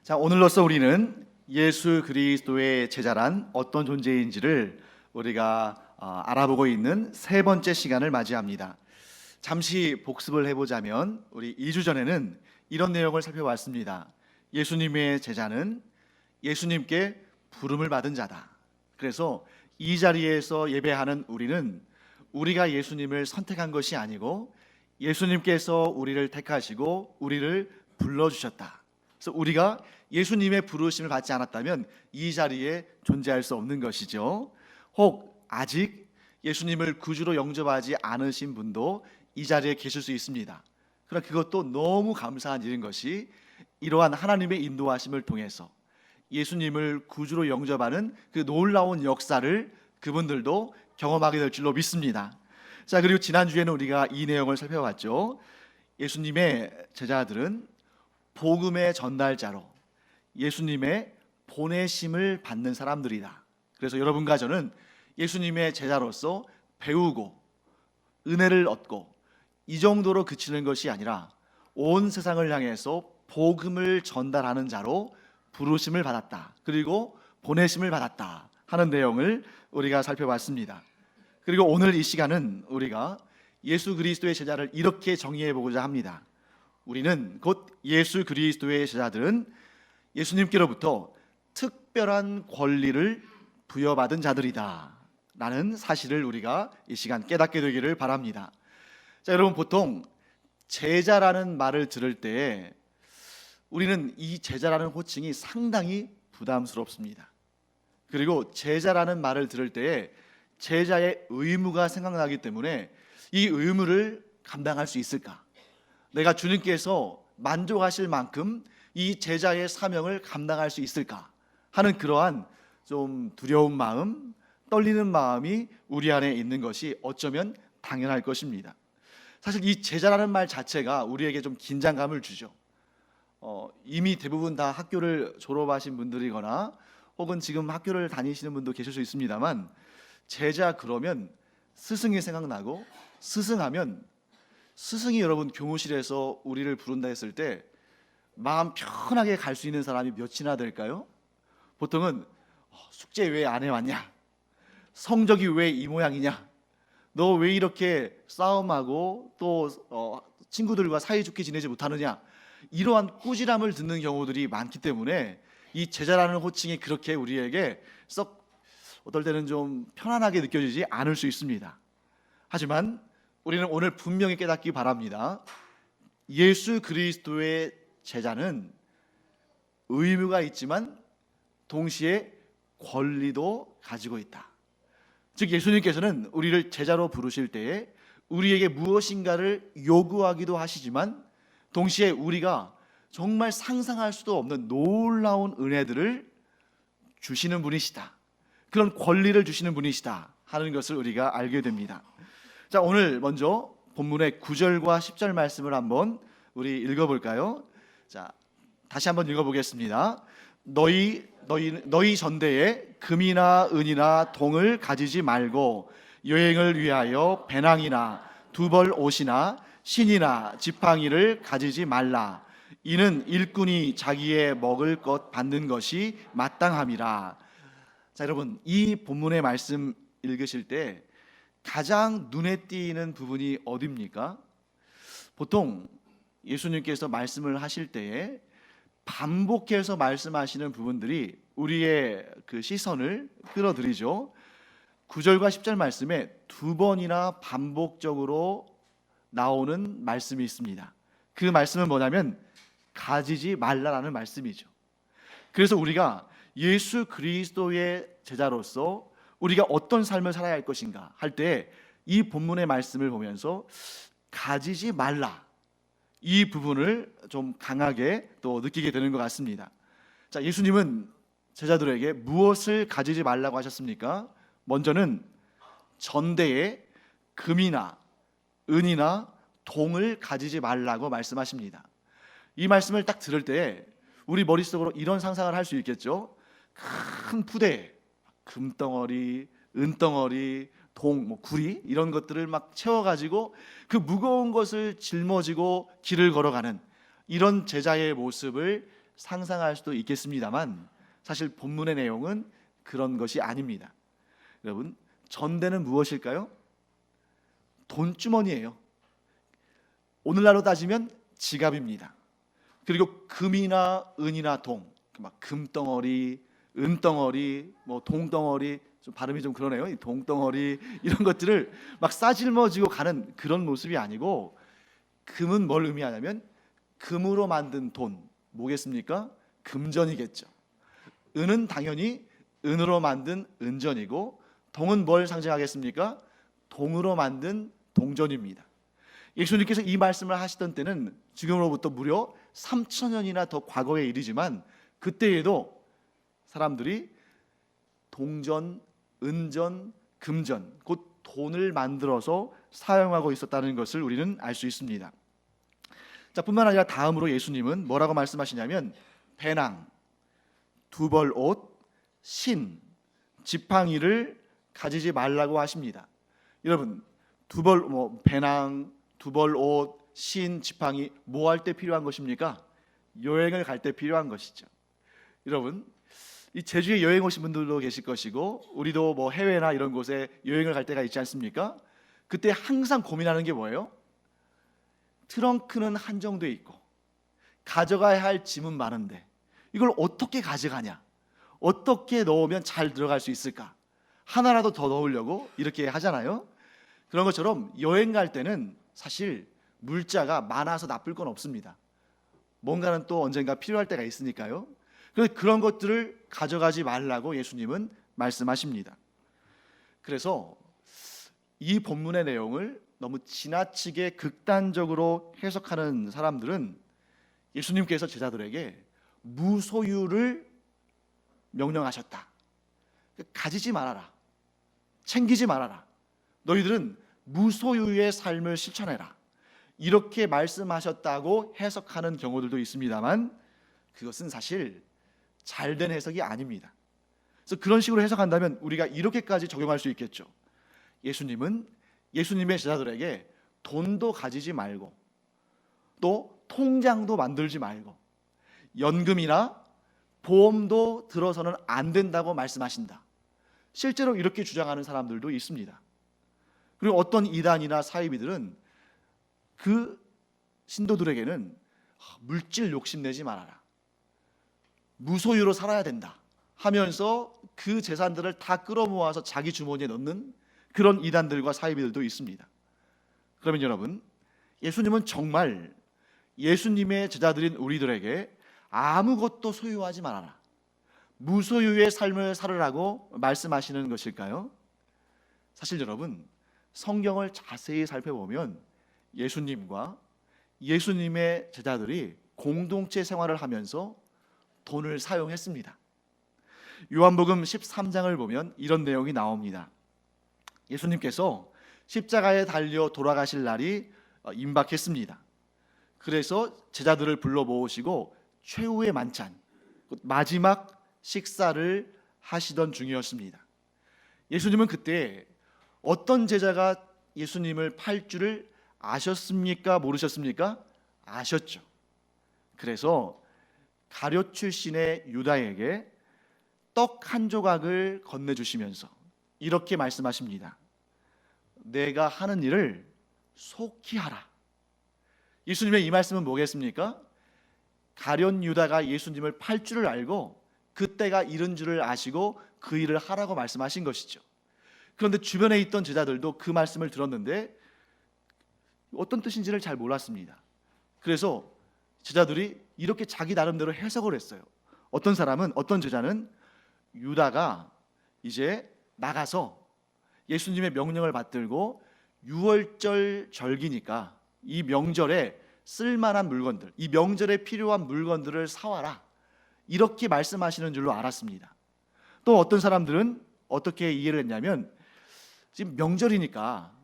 자, 오늘로써 우리는 예수 그리스도의 제자란 어떤 존재인지를 우리가 알아보고 있는 세 번째 시간을 맞이합니다. 잠시 복습을 해보자면 우리 2주 전에는 이런 내용을 살펴봤습니다. 예수님의 제자는 예수님께 부름을 받은 자다. 그래서 이 자리에서 예배하는 우리는 우리가 예수님을 선택한 것이 아니고 예수님께서 우리를 택하시고 우리를 불러주셨다. 그래서 우리가 예수님의 부르심을 받지 않았다면 이 자리에 존재할 수 없는 것이죠. 혹 아직 예수님을 구주로 영접하지 않으신 분도 이 자리에 계실 수 있습니다. 그러나 그것도 너무 감사한 일인 것이 이러한 하나님의 인도하심을 통해서 예수님을 구주로 영접하는 그 놀라운 역사를 그분들도 경험하게 될 줄로 믿습니다. 자, 그리고 지난주에는 우리가 이 내용을 살펴봤죠. 예수님의 제자들은 복음의 전달자로 예수님의 보내심을 받는 사람들이다. 그래서 여러분과 저는 예수님의 제자로서 배우고 은혜를 얻고 이 정도로 그치는 것이 아니라 온 세상을 향해서 복음을 전달하는 자로 부르심을 받았다. 그리고 보내심을 받았다 하는 내용을 우리가 살펴봤습니다. 그리고 오늘 이 시간은 우리가 예수 그리스도의 제자를 이렇게 정의해 보고자 합니다. 우리는 곧 예수 그리스도의 제자들은 예수님께로부터 특별한 권리를 부여받은 자들이다 라는 사실을 우리가 이 시간 깨닫게 되기를 바랍니다. 자, 여러분, 보통 제자라는 말을 들을 때 우리는 이 제자라는 호칭이 상당히 부담스럽습니다. 그리고 제자라는 말을 들을 때에 제자의 의무가 생각나기 때문에 이 의무를 감당할 수 있을까? 내가 주님께서 만족하실 만큼 이 제자의 사명을 감당할 수 있을까 하는 그러한 좀 두려운 마음, 떨리는 마음이 우리 안에 있는 것이 어쩌면 당연할 것입니다. 사실 이 제자라는 말 자체가 우리에게 좀 긴장감을 주죠. 이미 대부분 다 학교를 졸업하신 분들이거나 혹은 지금 학교를 다니시는 분도 계실 수 있습니다만, 제자 그러면 스승이 생각나고, 스승하면 스승이 여러분 교무실에서 우리를 부른다 했을 때 마음 편하게 갈 수 있는 사람이 몇이나 될까요? 보통은 숙제 왜 안 해왔냐? 성적이 왜 이 모양이냐? 너 왜 이렇게 싸움하고 또 친구들과 사이좋게 지내지 못하느냐? 이러한 꾸지람을 듣는 경우들이 많기 때문에 이 제자라는 호칭이 그렇게 우리에게 썩 어떨 때는 좀 편안하게 느껴지지 않을 수 있습니다. 하지만 우리는 오늘 분명히 깨닫기 바랍니다. 예수 그리스도의 제자는 의무가 있지만 동시에 권리도 가지고 있다. 즉, 예수님께서는 우리를 제자로 부르실 때에 우리에게 무엇인가를 요구하기도 하시지만 동시에 우리가 정말 상상할 수도 없는 놀라운 은혜들을 주시는 분이시다, 그런 권리를 주시는 분이시다 하는 것을 우리가 알게 됩니다. 자, 오늘 먼저 본문의 9절과 10절 말씀을 한번 우리 읽어볼까요? 자, 다시 한번 읽어보겠습니다. 너희 전대에 금이나 은이나 동을 가지지 말고 여행을 위하여 배낭이나 두벌 옷이나 신이나 지팡이를 가지지 말라. 이는 일꾼이 자기의 먹을 것 받는 것이 마땅함이라. 자, 여러분, 이 본문의 말씀 읽으실 때 가장 눈에 띄는 부분이 어디입니까? 보통 예수님께서 말씀을 하실 때에 반복해서 말씀하시는 부분들이 우리의 그 시선을 끌어들이죠. 9절과 10절 말씀에 두 번이나 반복적으로 나오는 말씀이 있습니다. 그 말씀은 뭐냐면 가지지 말라라는 말씀이죠. 그래서 우리가 예수 그리스도의 제자로서 우리가 어떤 삶을 살아야 할 것인가 할 때 이 본문의 말씀을 보면서 가지지 말라, 이 부분을 좀 강하게 또 느끼게 되는 것 같습니다. 자, 예수님은 제자들에게 무엇을 가지지 말라고 하셨습니까? 먼저는 전대에 금이나 은이나 동을 가지지 말라고 말씀하십니다. 이 말씀을 딱 들을 때 우리 머릿속으로 이런 상상을 할 수 있겠죠. 큰 푸대에 금덩어리, 은덩어리, 동, 구리 이런 것들을 막 채워가지고 그 무거운 것을 짊어지고 길을 걸어가는 이런 제자의 모습을 상상할 수도 있겠습니다만 사실 본문의 내용은 그런 것이 아닙니다. 여러분, 전대는 무엇일까요? 돈주머니예요. 오늘날로 따지면 지갑입니다. 그리고 금이나 은이나 동, 막 금덩어리, 은덩어리, 뭐 동덩어리, 좀 발음이 좀 그러네요. 이 동덩어리 이런 것들을 막 싸질머지고 가는 그런 모습이 아니고, 금은 뭘 의미하냐면 금으로 만든 돈, 뭐겠습니까? 금전이겠죠. 은은 당연히 은으로 만든 은전이고, 동은 뭘 상징하겠습니까? 동으로 만든 동전입니다. 예수님께서 이 말씀을 하시던 때는 지금으로부터 무려 3,000년이나 더 과거의 일이지만, 그때에도 사람들이 동전, 은전, 금전, 곧 돈을 만들어서 사용하고 있었다는 것을 우리는 알 수 있습니다. 자, 뿐만 아니라 다음으로 예수님은 뭐라고 말씀하시냐면 배낭, 두벌옷, 신, 지팡이를 가지지 말라고 하십니다. 여러분, 배낭, 두벌옷, 신, 지팡이 뭐 할 때 필요한 것입니까? 여행을 갈 때 필요한 것이죠. 여러분, 이 제주에 여행 오신 분들도 계실 것이고, 우리도 뭐 해외나 이런 곳에 여행을 갈 때가 있지 않습니까? 그때 항상 고민하는 게 뭐예요? 트렁크는 한정돼 있고 가져가야 할 짐은 많은데 이걸 어떻게 가져가냐? 어떻게 넣으면 잘 들어갈 수 있을까? 하나라도 더 넣으려고 이렇게 하잖아요. 그런 것처럼 여행 갈 때는 사실 물자가 많아서 나쁠 건 없습니다. 뭔가는 또 언젠가 필요할 때가 있으니까요. 그래서 그런 것들을 가져가지 말라고 예수님은 말씀하십니다. 그래서 이 본문의 내용을 너무 지나치게 극단적으로 해석하는 사람들은 예수님께서 제자들에게 무소유를 명령하셨다. 가지지 말아라. 챙기지 말아라. 너희들은 무소유의 삶을 실천해라. 이렇게 말씀하셨다고 해석하는 경우들도 있습니다만, 그것은 사실 잘된 해석이 아닙니다. 그래서 그런 식으로 해석한다면 우리가 이렇게까지 적용할 수 있겠죠. 예수님은 예수님의 제자들에게 돈도 가지지 말고, 또 통장도 만들지 말고, 연금이나 보험도 들어서는 안 된다고 말씀하신다. 실제로 이렇게 주장하는 사람들도 있습니다. 그리고 어떤 이단이나 사이비들은 그 신도들에게는 물질 욕심내지 말아라, 무소유로 살아야 된다 하면서 그 재산들을 다 끌어모아서 자기 주머니에 넣는 그런 이단들과 사이비들도 있습니다. 그러면 여러분, 예수님은 정말 예수님의 제자들인 우리들에게 아무것도 소유하지 말아라, 무소유의 삶을 살으라고 말씀하시는 것일까요? 사실 여러분, 성경을 자세히 살펴보면 예수님과 예수님의 제자들이 공동체 생활을 하면서 돈을 사용했습니다. 요한복음 13장을 보면 이런 내용이 나옵니다. 예수님께서 십자가에 달려 돌아가실 날이 임박했습니다. 그래서 제자들을 불러 모으시고 최후의 만찬, 마지막 식사를 하시던 중이었습니다. 예수님은 그때 어떤 제자가 예수님을 팔 줄을 아셨습니까? 모르셨습니까? 아셨죠. 그래서 가룟 출신의 유다에게 떡 한 조각을 건네주시면서 이렇게 말씀하십니다. 내가 하는 일을 속히 하라. 예수님의 이 말씀은 뭐겠습니까? 가룟 유다가 예수님을 팔 줄을 알고 그때가 이른 줄을 아시고 그 일을 하라고 말씀하신 것이죠. 그런데 주변에 있던 제자들도 그 말씀을 들었는데 어떤 뜻인지를 잘 몰랐습니다. 그래서 제자들이 이렇게 자기 나름대로 해석을 했어요. 어떤 제자는 유다가 이제 나가서 예수님의 명령을 받들고 유월절 절기니까 이 명절에 쓸만한 물건들, 이 명절에 필요한 물건들을 사와라, 이렇게 말씀하시는 줄로 알았습니다. 또 어떤 사람들은 어떻게 이해를 했냐면, 지금 명절이니까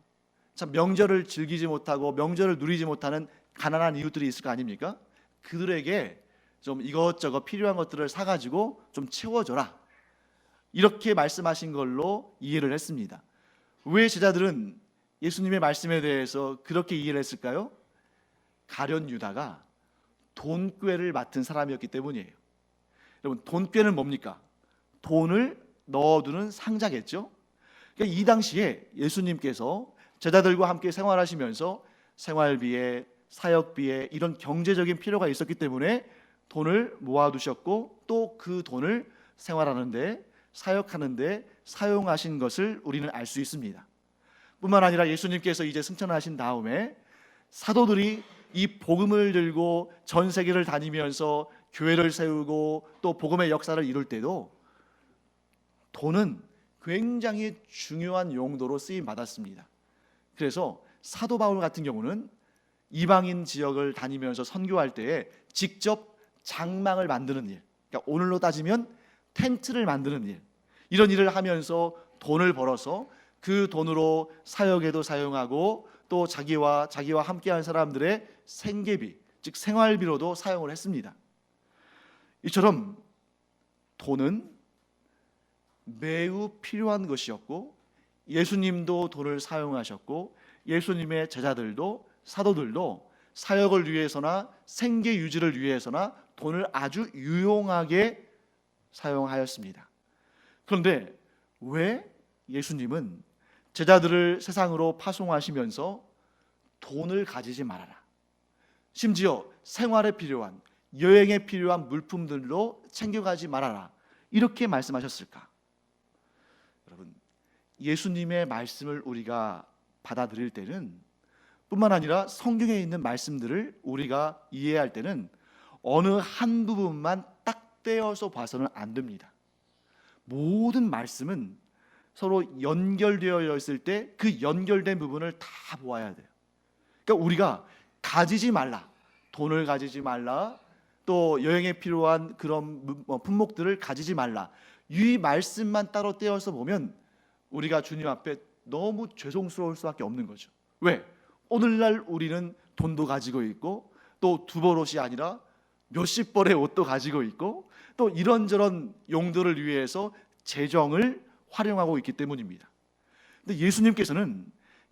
참 명절을 즐기지 못하고 명절을 누리지 못하는 가난한 이웃들이 있을 거 아닙니까? 그들에게 좀 이것저것 필요한 것들을 사가지고 좀 채워줘라, 이렇게 말씀하신 걸로 이해를 했습니다. 왜 제자들은 예수님의 말씀에 대해서 그렇게 이해를 했을까요? 가룟 유다가 돈꾀를 맡은 사람이었기 때문이에요. 여러분, 돈꾀는 뭡니까? 돈을 넣어두는 상자겠죠. 그러니까 이 당시에 예수님께서 제자들과 함께 생활하시면서 생활비에 사역비에 이런 경제적인 필요가 있었기 때문에 돈을 모아두셨고 또 그 돈을 생활하는데 사역하는데 사용하신 것을 우리는 알 수 있습니다. 뿐만 아니라 예수님께서 이제 승천하신 다음에 사도들이 이 복음을 들고 전 세계를 다니면서 교회를 세우고 또 복음의 역사를 이룰 때도 돈은 굉장히 중요한 용도로 쓰임 받았습니다. 그래서 사도 바울 같은 경우는 이방인 지역을 다니면서 선교할 때에 직접 장막을 만드는 일, 그러니까 오늘로 따지면 텐트를 만드는 일, 이런 일을 하면서 돈을 벌어서 그 돈으로 사역에도 사용하고 또 자기와 함께한 사람들의 생계비, 즉 생활비로도 사용을 했습니다. 이처럼 돈은 매우 필요한 것이었고 예수님도 돈을 사용하셨고 예수님의 제자들도 사도들도 사역을 위해서나 생계 유지를 위해서나 돈을 아주 유용하게 사용하였습니다. 그런데 왜 예수님은 제자들을 세상으로 파송하시면서 돈을 가지지 말아라, 심지어 생활에 필요한 여행에 필요한 물품들로 챙겨가지 말아라, 이렇게 말씀하셨을까? 여러분, 예수님의 말씀을 우리가 받아들일 때는 뿐만 아니라 성경에 있는 말씀들을 우리가 이해할 때는 어느 한 부분만 딱 떼어서 봐서는 안 됩니다. 모든 말씀은 서로 연결되어 있을 때 그 연결된 부분을 다 보아야 돼요. 그러니까 우리가 가지지 말라, 돈을 가지지 말라, 또 여행에 필요한 그런 품목들을 가지지 말라, 이 말씀만 따로 떼어서 보면 우리가 주님 앞에 너무 죄송스러울 수밖에 없는 거죠. 왜? 오늘날 우리는 돈도 가지고 있고 또 두벌옷이 아니라 몇십 벌의 옷도 가지고 있고 또 이런저런 용도를 위해서 재정을 활용하고 있기 때문입니다. 근데 예수님께서는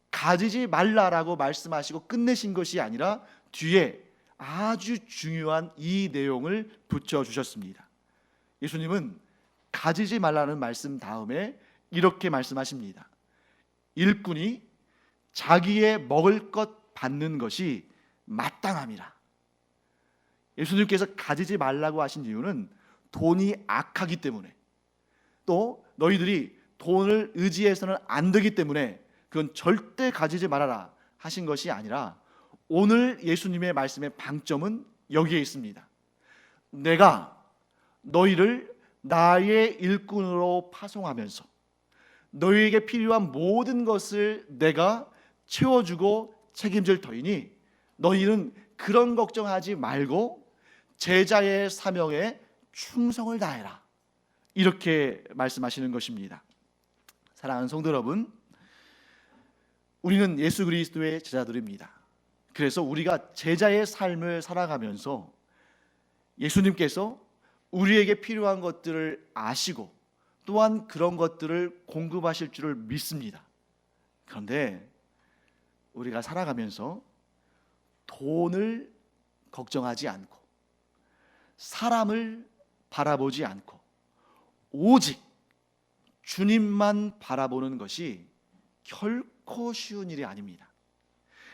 가지지 말라라고 말씀하시고 끝내신 것이 아니라 뒤에 아주 중요한 이 내용을 붙여주셨습니다. 예수님은 가지지 말라는 말씀 다음에 이렇게 말씀하십니다. 일꾼이 자기의 먹을 것 받는 것이 마땅함이라. 예수님께서 가지지 말라고 하신 이유는 돈이 악하기 때문에, 또 너희들이 돈을 의지해서는 안 되기 때문에 그건 절대 가지지 말아라 하신 것이 아니라, 오늘 예수님의 말씀의 방점은 여기에 있습니다. 내가 너희를 나의 일꾼으로 파송하면서 너희에게 필요한 모든 것을 내가 채워주고 책임질 터이니 너희는 그런 걱정하지 말고 제자의 사명에 충성을 다해라, 이렇게 말씀하시는 것입니다. 사랑하는 성도 여러분, 우리는 예수 그리스도의 제자들입니다. 그래서 우리가 제자의 삶을 살아가면서 예수님께서 우리에게 필요한 것들을 아시고 또한 그런 것들을 공급하실 줄을 믿습니다. 그런데 우리가 살아가면서 돈을 걱정하지 않고 사람을 바라보지 않고 오직 주님만 바라보는 것이 결코 쉬운 일이 아닙니다.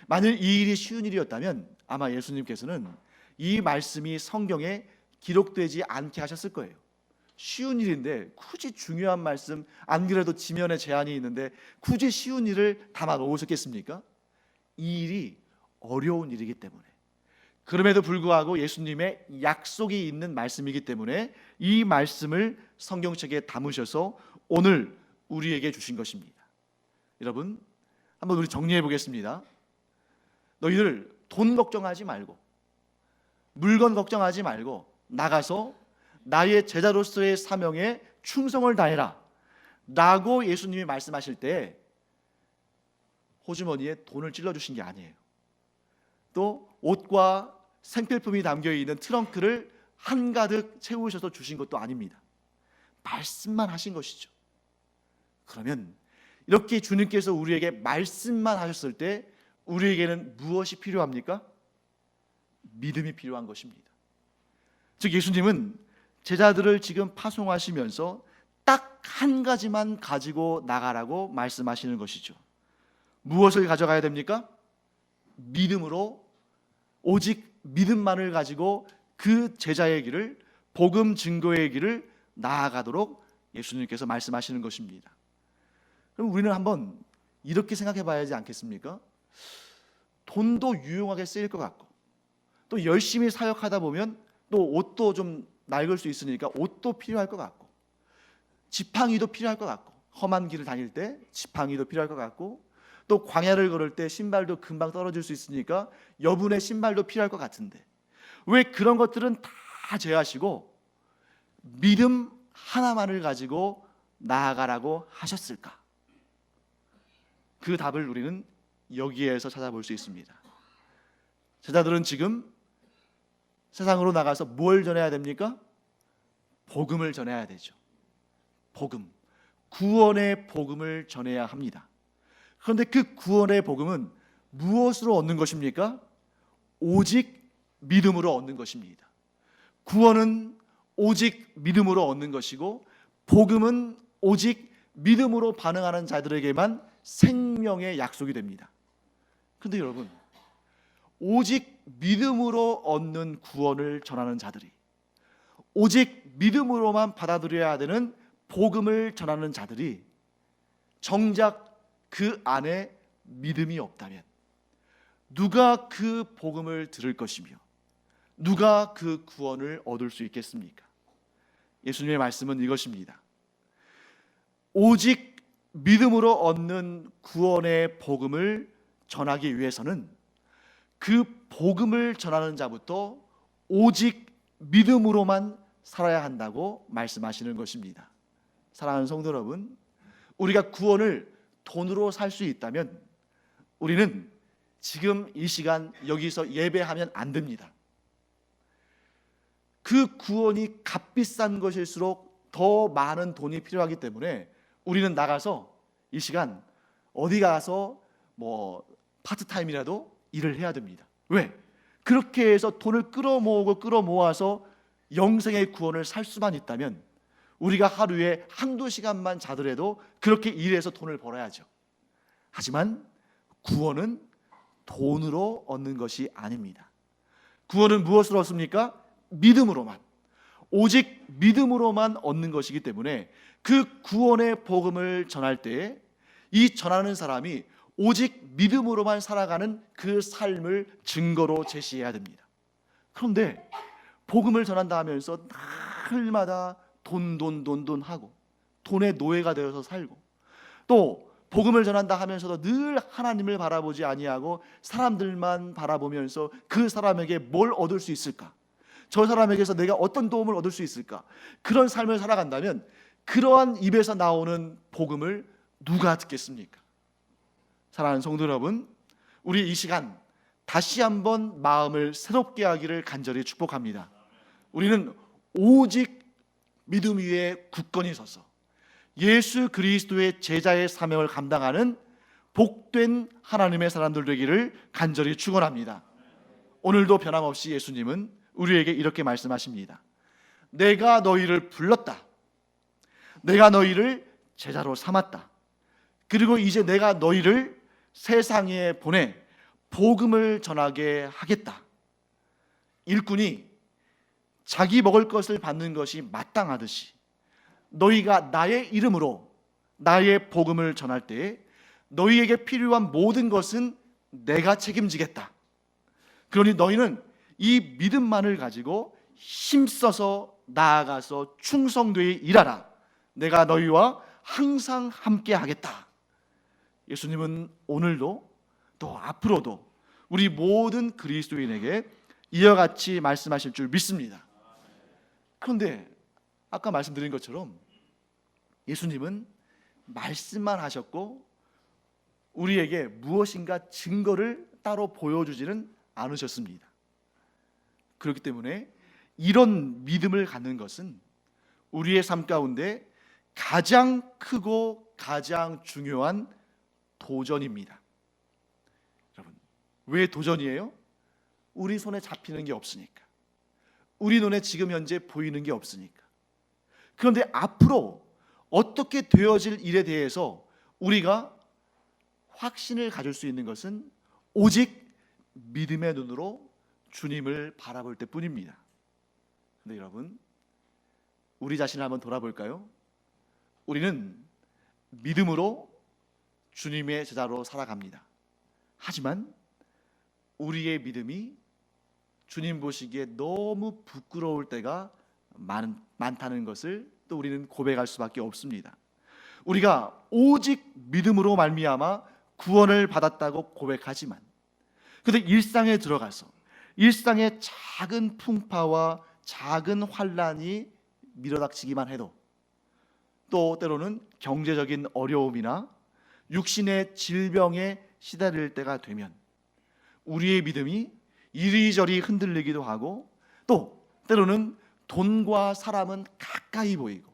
만일 이 일이 쉬운 일이었다면 아마 예수님께서는 이 말씀이 성경에 기록되지 않게 하셨을 거예요. 쉬운 일인데 굳이 중요한 말씀, 안 그래도 지면에 제한이 있는데 굳이 쉬운 일을 담아 놓으셨겠습니까? 이 일이 어려운 일이기 때문에, 그럼에도 불구하고 예수님의 약속이 있는 말씀이기 때문에 이 말씀을 성경책에 담으셔서 오늘 우리에게 주신 것입니다. 여러분, 한번 우리 정리해 보겠습니다. 너희들 돈 걱정하지 말고 물건 걱정하지 말고 나가서 나의 제자로서의 사명에 충성을 다해라 라고 예수님이 말씀하실 때 호주머니에 돈을 찔러주신 게 아니에요. 또 옷과 생필품이 담겨있는 트렁크를 한가득 채우셔서 주신 것도 아닙니다. 말씀만 하신 것이죠. 그러면 이렇게 주님께서 우리에게 말씀만 하셨을 때 우리에게는 무엇이 필요합니까? 믿음이 필요한 것입니다. 즉 예수님은 제자들을 지금 파송하시면서 딱 한 가지만 가지고 나가라고 말씀하시는 것이죠. 무엇을 가져가야 됩니까? 믿음으로, 오직 믿음만을 가지고 그 제자의 길을, 복음 증거의 길을 나아가도록 예수님께서 말씀하시는 것입니다. 그럼 우리는 한번 이렇게 생각해 봐야 하지 않겠습니까? 돈도 유용하게 쓰일 것 같고, 또 열심히 사역하다 보면 또 옷도 좀 낡을 수 있으니까 옷도 필요할 것 같고, 지팡이도 필요할 것 같고, 험한 길을 다닐 때 지팡이도 필요할 것 같고, 또 광야를 걸을 때 신발도 금방 떨어질 수 있으니까 여분의 신발도 필요할 것 같은데, 왜 그런 것들은 다 제하시고 믿음 하나만을 가지고 나아가라고 하셨을까? 그 답을 우리는 여기에서 찾아볼 수 있습니다. 제자들은 지금 세상으로 나가서 뭘 전해야 됩니까? 복음을 전해야 되죠. 복음, 구원의 복음을 전해야 합니다. 그런데 그 구원의 복음은 무엇으로 얻는 것입니까? 오직 믿음으로 얻는 것입니다. 구원은 오직 믿음으로 얻는 것이고, 복음은 오직 믿음으로 반응하는 자들에게만 생명의 약속이 됩니다. 그런데 여러분, 오직 믿음으로 얻는 구원을 전하는 자들이, 오직 믿음으로만 받아들여야 되는 복음을 전하는 자들이 정작 그 안에 믿음이 없다면 누가 그 복음을 들을 것이며 누가 그 구원을 얻을 수 있겠습니까? 예수님의 말씀은 이것입니다. 오직 믿음으로 얻는 구원의 복음을 전하기 위해서는 그 복음을 전하는 자부터 오직 믿음으로만 살아야 한다고 말씀하시는 것입니다. 사랑하는 성도 여러분, 우리가 구원을 돈으로 살 수 있다면 우리는 지금 이 시간 여기서 예배하면 안 됩니다. 그 구원이 값비싼 것일수록 더 많은 돈이 필요하기 때문에 우리는 나가서 이 시간 어디 가서 파트타임이라도 일을 해야 됩니다. 왜? 그렇게 해서 돈을 끌어모아서 영생의 구원을 살 수만 있다면 우리가 하루에 한두 시간만 자더라도 그렇게 일해서 돈을 벌어야죠. 하지만 구원은 돈으로 얻는 것이 아닙니다. 구원은 무엇으로 얻습니까? 믿음으로만, 오직 믿음으로만 얻는 것이기 때문에 그 구원의 복음을 전할 때에 이 전하는 사람이 오직 믿음으로만 살아가는 그 삶을 증거로 제시해야 됩니다. 그런데 복음을 전한다 하면서 날마다 돈 하고 돈의 노예가 되어서 살고, 또 복음을 전한다 하면서도 늘 하나님을 바라보지 아니하고 사람들만 바라보면서 그 사람에게 뭘 얻을 수 있을까, 저 사람에게서 내가 어떤 도움을 얻을 수 있을까, 그런 삶을 살아간다면 그러한 입에서 나오는 복음을 누가 듣겠습니까? 사랑하는 성도 여러분, 우리 이 시간 다시 한번 마음을 새롭게 하기를 간절히 축복합니다. 우리는 오직 믿음 위에 굳건히 서서 예수 그리스도의 제자의 사명을 감당하는 복된 하나님의 사람들 되기를 간절히 축원합니다. 오늘도 변함없이 예수님은 우리에게 이렇게 말씀하십니다. 내가 너희를 불렀다. 내가 너희를 제자로 삼았다. 그리고 이제 내가 너희를 세상에 보내 복음을 전하게 하겠다. 일꾼이 자기 먹을 것을 받는 것이 마땅하듯이 너희가 나의 이름으로 나의 복음을 전할 때에 너희에게 필요한 모든 것은 내가 책임지겠다. 그러니 너희는 이 믿음만을 가지고 힘써서 나아가서 충성되이 일하라. 내가 너희와 항상 함께 하겠다. 예수님은 오늘도 또 앞으로도 우리 모든 그리스도인에게 이와 같이 말씀하실 줄 믿습니다. 그런데 아까 말씀드린 것처럼 예수님은 말씀만 하셨고 우리에게 무엇인가 증거를 따로 보여주지는 않으셨습니다. 그렇기 때문에 이런 믿음을 갖는 것은 우리의 삶 가운데 가장 크고 가장 중요한 도전입니다. 여러분, 왜 도전이에요? 우리 손에 잡히는 게 없으니까, 우리 눈에 지금 현재 보이는 게 없으니까. 그런데 앞으로 어떻게 되어질 일에 대해서 우리가 확신을 가질 수 있는 것은 오직 믿음의 눈으로 주님을 바라볼 때뿐입니다. 그런데 여러분, 우리 자신을 한번 돌아볼까요? 우리는 믿음으로 주님의 제자로 살아갑니다. 하지만 우리의 믿음이 주님 보시기에 너무 부끄러울 때가 많다는 것을 또 우리는 고백할 수밖에 없습니다. 우리가 오직 믿음으로 말미암아 구원을 받았다고 고백하지만, 그런데 일상에 들어가서 일상의 작은 풍파와 작은 환란이 밀어닥치기만 해도, 또 때로는 경제적인 어려움이나 육신의 질병에 시달릴 때가 되면 우리의 믿음이 이리저리 흔들리기도 하고, 또 때로는 돈과 사람은 가까이 보이고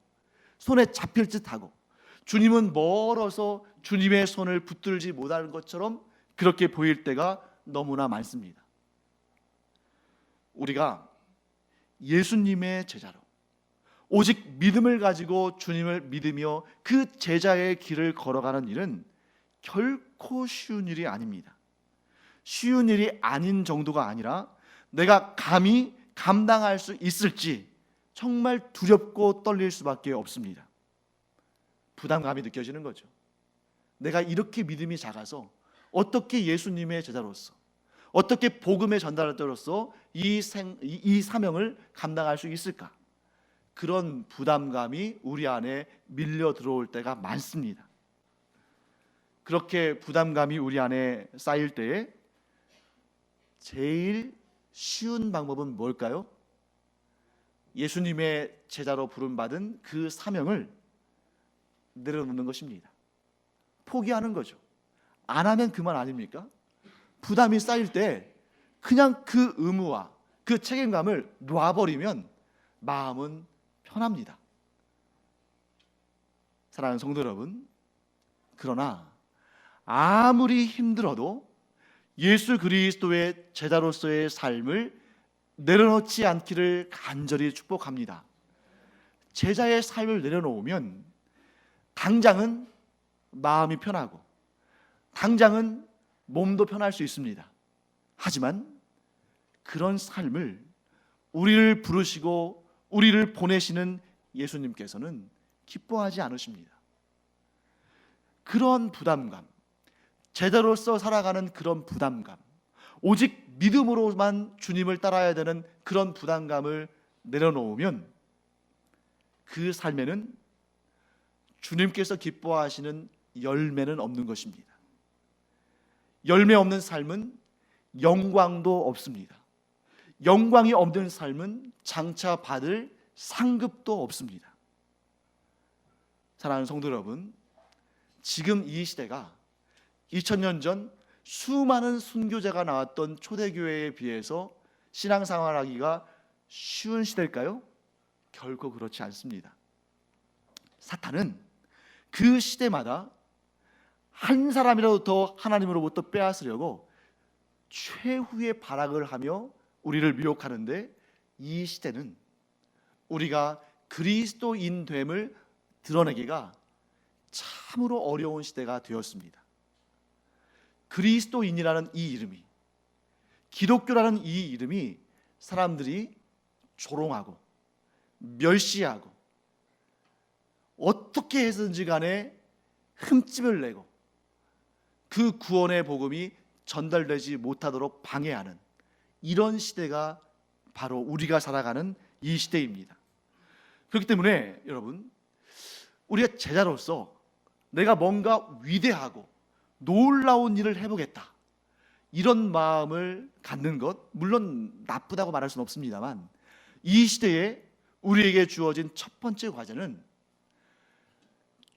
손에 잡힐 듯하고 주님은 멀어서 주님의 손을 붙들지 못하는 것처럼 그렇게 보일 때가 너무나 많습니다. 우리가 예수님의 제자로 오직 믿음을 가지고 주님을 믿으며 그 제자의 길을 걸어가는 일은 결코 쉬운 일이 아닙니다. 쉬운 일이 아닌 정도가 아니라 내가 감히 감당할 수 있을지 정말 두렵고 떨릴 수밖에 없습니다. 부담감이 느껴지는 거죠. 내가 이렇게 믿음이 작아서 어떻게 예수님의 제자로서, 어떻게 복음의 전달자로서 이 사명을 감당할 수 있을까? 그런 부담감이 우리 안에 밀려 들어올 때가 많습니다. 그렇게 부담감이 우리 안에 쌓일 때에 제일 쉬운 방법은 뭘까요? 예수님의 제자로 부름받은 그 사명을 내려놓는 것입니다. 포기하는 거죠. 안 하면 그만 아닙니까? 부담이 쌓일 때 그냥 그 의무와 그 책임감을 놔버리면 마음은 편합니다. 사랑하는 성도 여러분, 그러나 아무리 힘들어도 예수 그리스도의 제자로서의 삶을 내려놓지 않기를 간절히 축복합니다. 제자의 삶을 내려놓으면 당장은 마음이 편하고 당장은 몸도 편할 수 있습니다. 하지만 그런 삶을 우리를 부르시고 우리를 보내시는 예수님께서는 기뻐하지 않으십니다. 그런 부담감, 제자로서 살아가는 그런 부담감, 오직 믿음으로만 주님을 따라야 되는 그런 부담감을 내려놓으면 그 삶에는 주님께서 기뻐하시는 열매는 없는 것입니다. 열매 없는 삶은 영광도 없습니다. 영광이 없는 삶은 장차 받을 상급도 없습니다. 사랑하는 성도 여러분, 지금 이 시대가 2000년 전 수많은 순교자가 나왔던 초대교회에 비해서 신앙생활하기가 쉬운 시대일까요? 결코 그렇지 않습니다. 사탄은 그 시대마다 한 사람이라도 더 하나님으로부터 빼앗으려고 최후의 발악을 하며 우리를 미혹하는데, 이 시대는 우리가 그리스도인 됨을 드러내기가 참으로 어려운 시대가 되었습니다. 그리스도인이라는 이 이름이, 기독교라는 이 이름이 사람들이 조롱하고 멸시하고 어떻게 해서든지 간에 흠집을 내고 그 구원의 복음이 전달되지 못하도록 방해하는 이런 시대가 바로 우리가 살아가는 이 시대입니다. 그렇기 때문에 여러분, 우리가 제자로서 내가 뭔가 위대하고 놀라운 일을 해보겠다, 이런 마음을 갖는 것, 물론 나쁘다고 말할 수는 없습니다만, 이 시대에 우리에게 주어진 첫 번째 과제는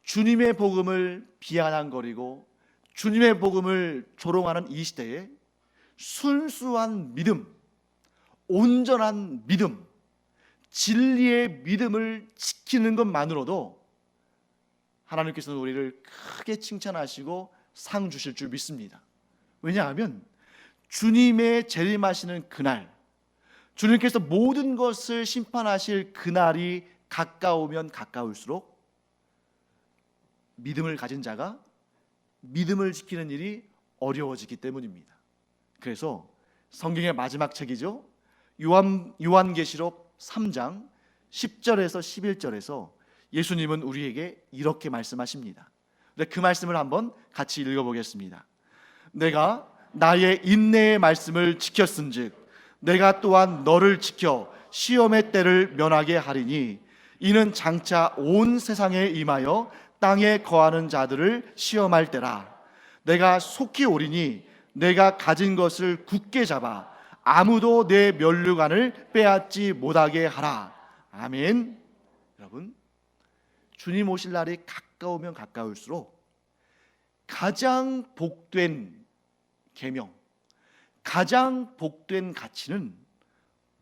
주님의 복음을 비아냥거리고 주님의 복음을 조롱하는 이 시대에 순수한 믿음, 온전한 믿음, 진리의 믿음을 지키는 것만으로도 하나님께서는 우리를 크게 칭찬하시고 상 주실 줄 믿습니다. 왜냐하면 주님의 재림하시는 그날, 주님께서 모든 것을 심판하실 그날이 가까우면 가까울수록 믿음을 가진 자가 믿음을 지키는 일이 어려워지기 때문입니다. 그래서 성경의 마지막 책이죠, 요한계시록 3장 10절에서 11절에서 예수님은 우리에게 이렇게 말씀하십니다. 그 말씀을 한번 같이 읽어보겠습니다. 내가 나의 인내의 말씀을 지켰은즉 내가 또한 너를 지켜 시험의 때를 면하게 하리니 이는 장차 온 세상에 임하여 땅에 거하는 자들을 시험할 때라. 내가 속히 오리니 내가 가진 것을 굳게 잡아 아무도 내 면류관을 빼앗지 못하게 하라. 아멘. 여러분, 주님 오실 날이 가까우면 가까울수록 가장 복된 계명, 가장 복된 가치는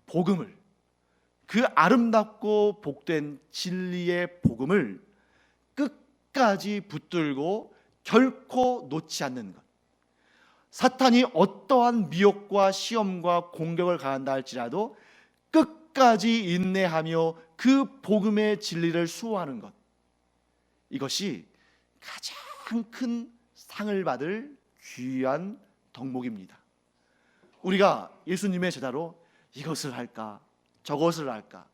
복음을, 그 아름답고 복된 진리의 복음을 끝까지 붙들고 결코 놓지 않는 것. 사탄이 어떠한 미혹과 시험과 공격을 가한다 할지라도 끝까지 인내하며 그 복음의 진리를 수호하는 것, 이것이 가장 큰 상을 받을 귀한 덕목입니다. 우리가 예수님의 제자로 이것을 할까 저것을 할까,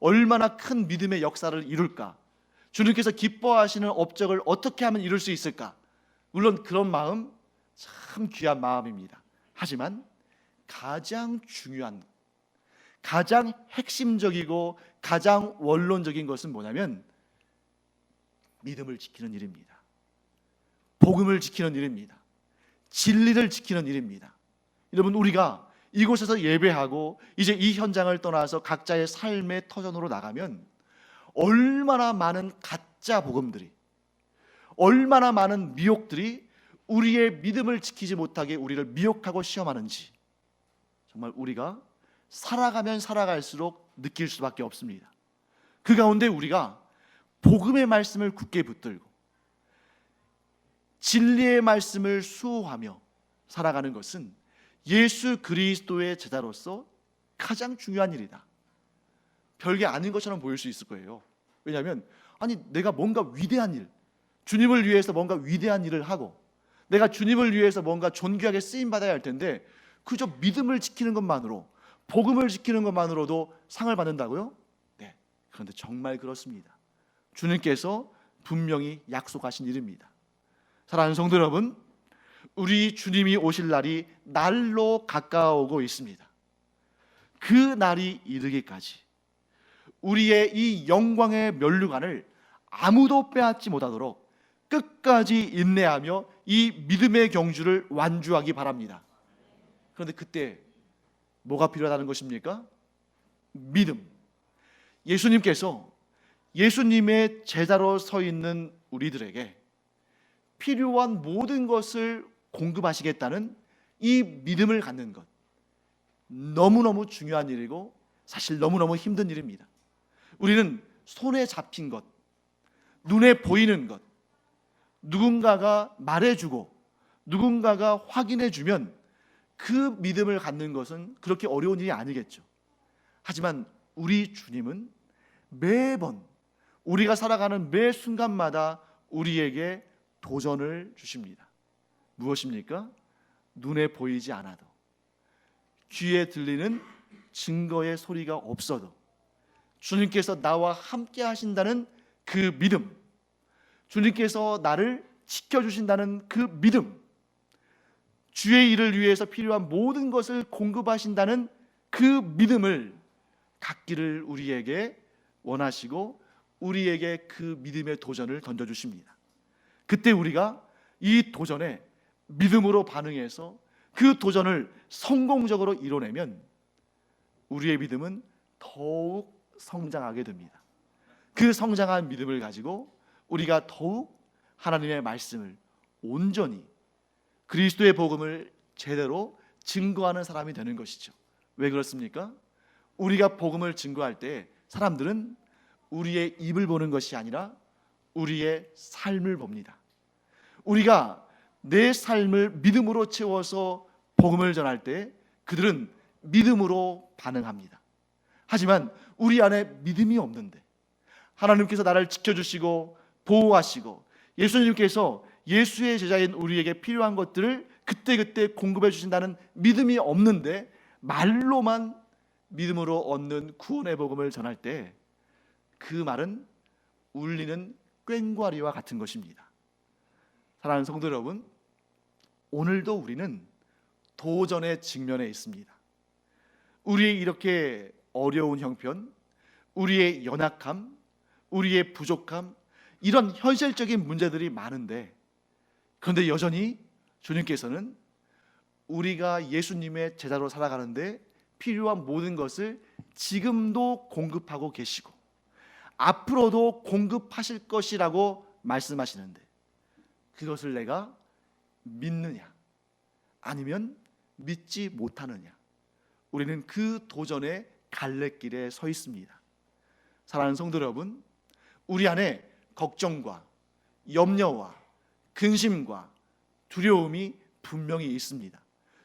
얼마나 큰 믿음의 역사를 이룰까, 주님께서 기뻐하시는 업적을 어떻게 하면 이룰 수 있을까, 물론 그런 마음 참 귀한 마음입니다. 하지만 가장 중요한, 가장 핵심적이고 가장 원론적인 것은 뭐냐면 믿음을 지키는 일입니다. 복음을 지키는 일입니다. 진리를 지키는 일입니다. 여러분, 우리가 이곳에서 예배하고 이제 이 현장을 떠나서 각자의 삶의 터전으로 나가면 얼마나 많은 가짜 복음들이, 얼마나 많은 미혹들이 우리의 믿음을 지키지 못하게 우리를 미혹하고 시험하는지 정말 우리가 살아가면 살아갈수록 느낄 수밖에 없습니다. 그 가운데 우리가 복음의 말씀을 굳게 붙들고 진리의 말씀을 수호하며 살아가는 것은 예수 그리스도의 제자로서 가장 중요한 일이다. 별게 아닌 것처럼 보일 수 있을 거예요. 왜냐하면 내가 뭔가 위대한 일, 주님을 위해서 뭔가 위대한 일을 하고 내가 주님을 위해서 뭔가 존귀하게 쓰임받아야 할 텐데 그저 믿음을 지키는 것만으로, 복음을 지키는 것만으로도 상을 받는다고요? 네, 그런데 정말 그렇습니다. 주님께서 분명히 약속하신 일입니다. 사랑하는 성도 여러분, 우리 주님이 오실 날이 날로 가까워오고 있습니다. 그 날이 이르기까지 우리의 이 영광의 면류관을 아무도 빼앗지 못하도록 끝까지 인내하며 이 믿음의 경주를 완주하기 바랍니다. 그런데 그때 뭐가 필요하다는 것입니까? 믿음. 예수님께서 예수님의 제자로 서 있는 우리들에게 필요한 모든 것을 공급하시겠다는 이 믿음을 갖는 것, 너무너무 중요한 일이고 사실 너무너무 힘든 일입니다. 우리는 손에 잡힌 것, 눈에 보이는 것, 누군가가 말해주고 누군가가 확인해주면 그 믿음을 갖는 것은 그렇게 어려운 일이 아니겠죠. 하지만 우리 주님은 매번 우리가 살아가는 매 순간마다 우리에게 도전을 주십니다. 무엇입니까? 눈에 보이지 않아도, 귀에 들리는 증거의 소리가 없어도 주님께서 나와 함께 하신다는 그 믿음, 주님께서 나를 지켜주신다는 그 믿음, 주의 일을 위해서 필요한 모든 것을 공급하신다는 그 믿음을 갖기를 우리에게 원하시고 우리에게 그 믿음의 도전을 던져주십니다. 그때 우리가 이 도전에 믿음으로 반응해서 그 도전을 성공적으로 이뤄내면 우리의 믿음은 더욱 성장하게 됩니다. 그 성장한 믿음을 가지고 우리가 더욱 하나님의 말씀을 온전히, 그리스도의 복음을 제대로 증거하는 사람이 되는 것이죠. 왜 그렇습니까? 우리가 복음을 증거할 때 사람들은 우리의 입을 보는 것이 아니라 우리의 삶을 봅니다. 우리가 내 삶을 믿음으로 채워서 복음을 전할 때 그들은 믿음으로 반응합니다. 하지만 우리 안에 믿음이 없는데, 하나님께서 나를 지켜주시고 보호하시고 예수님께서 예수의 제자인 우리에게 필요한 것들을 그때그때 공급해 주신다는 믿음이 없는데, 말로만 믿음으로 얻는 구원의 복음을 전할 때 그 말은 울리는 꽹과리와 같은 것입니다. 사랑하는 성도 여러분, 오늘도 우리는 도전의 직면에 있습니다. 우리의 이렇게 어려운 형편, 우리의 연약함, 우리의 부족함, 이런 현실적인 문제들이 많은데, 그런데 여전히 주님께서는 우리가 예수님의 제자로 살아가는데 필요한 모든 것을 지금도 공급하고 계시고 앞으로도 공급하실 것이라고 말씀하시는데, 그것을 내가 믿느냐 아니면 믿지 못하느냐, 우리는 그 도전의 갈래길에 서 있습니다. 사랑하는 성도 여러분, 우리 안에 걱정과 염려와 근심과 두려움이 분명히 있습니다.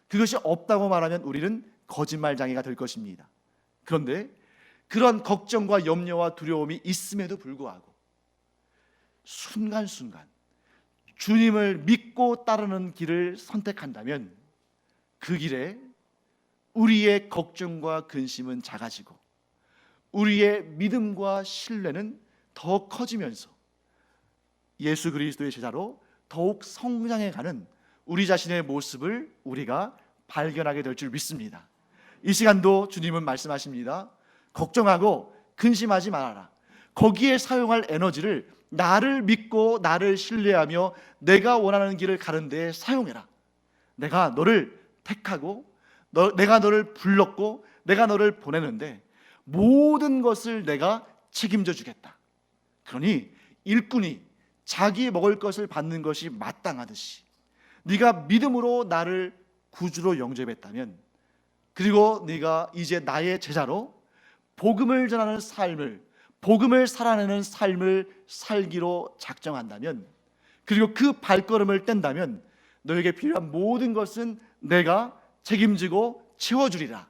그것이 없다고 말하면 우리는 거짓말장애가 될 것입니다. 그런데 그런 걱정과 염려와 두려움이 있음에도 불구하고 순간순간 주님을 믿고 따르는 길을 선택한다면 그 길에 우리의 걱정과 근심은 작아지고 우리의 믿음과 신뢰는 더 커지면서 예수 그리스도의 제자로 더욱 성장해가는 우리 자신의 모습을 우리가 발견하게 될 줄 믿습니다. 이 시간도 주님은 말씀하십니다. 걱정하고 근심하지 말아라. 거기에 사용할 에너지를 나를 믿고 나를 신뢰하며 내가 원하는 길을 가는 데에 사용해라. 내가 너를 택하고 내가 너를 불렀고 내가 너를 보내는데 모든 것을 내가 책임져 주겠다. 그러니 일꾼이 자기 먹을 것을 받는 것이 마땅하듯이 네가 믿음으로 나를 구주로 영접했다면, 그리고 네가 이제 나의 제자로 복음을 전하는 삶을, 복음을 살아내는 삶을 살기로 작정한다면, 그리고 그 발걸음을 뗀다면 너에게 필요한 모든 것은 내가 책임지고 채워주리라.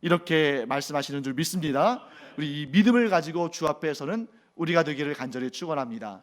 이렇게 말씀하시는 줄 믿습니다. 우리 이 믿음을 가지고 주 앞에서는 우리가 되기를 간절히 축원합니다.